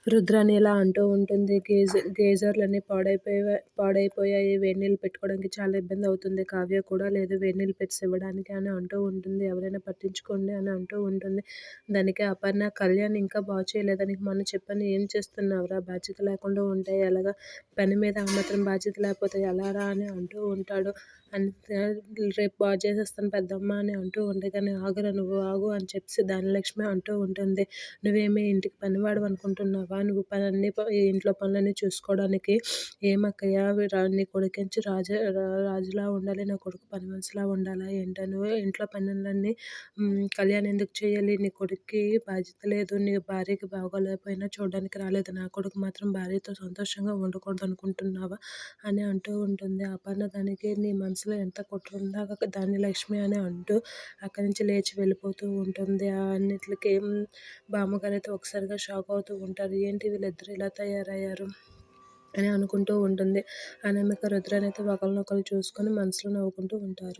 రుద్రాని ఇలా అంటూ ఉంటుంది. గేజర్‌లన్నీ పాడైపోయాయి. వేడి నీళ్ళు పెట్టుకోవడానికి చాలా ఇబ్బంది అవుతుంది. కావ్య కూడా లేదు వేడి నీళ్ళు పెట్టేసి ఇవ్వడానికి అని అంటూ ఉంటుంది. ఎవరైనా పట్టించుకోండి అని అంటూ ఉంటుంది. దానికి అపర్ణ, కళ్యాణ్ ఇంకా బాగు చేయలేదా? నీకు మొన్న చెప్పాను ఏం చేస్తున్నావురా? బాధ్యత లేకుండా ఉంటే ఎలాగా? పని మీద ఆ మాత్రం బాధ్యత లేకపోతే ఎలారా అని అంటూ ఉంటాడు. అంతే రేపు బాగు చేసేస్తాను పెద్దమ్మ అని అంటూ ఉంటే కానీ ఆగురా నువ్వు ఆగు అని చెప్పేసి ధనలక్ష్మి అంటూ ఉంటుంది. నువ్వేమీ ఇంటికి పనివాడివి అనుకుంటున్నావా? నువ్వు ఈ ఇంట్లో పనులన్నీ చూసుకోవడానికి ఏమక్కయ్య నీ కొడుకుకి రాజులా ఉండాలి, నా కొడుకు పని మనిషిలా ఉండాలా ఏంటా? నువ్వు ఇంట్లో పనులన్నీ కళ్యాణ్ ఎందుకు చేయాలి? నీ కొడుక్కి బాధ్యత లేదు, నీ భార్యకి బాగోలేకపోయినా చూడడానికి రాలేదు, నా కొడుకు మాత్రం భార్యతో సంతోషంగా ఉండకూడదు అనుకుంటున్నావా అని అంటూ ఉంటుంది. అపర్ణ దానికి నీ మనసులో ఎంత కుట్ర ఉందా ధనలక్ష్మి అని అంటూ అక్కడి నుంచి లేచి వెళ్ళిపోతూ ఉంటుంది. అన్నిటికి బామ్మగారైతే ఒకసారిగా షాక్ అవుతూ ఉంటారు. ఏంటి వీళ్ళిద్దరు ఇలా తయారయ్యారు అని అనుకుంటూ ఉంటుంది. అనామిక రుద్రనైతే ఒకరినొకరు చూసుకొని మనసులో నవ్వుకుంటూ ఉంటారు.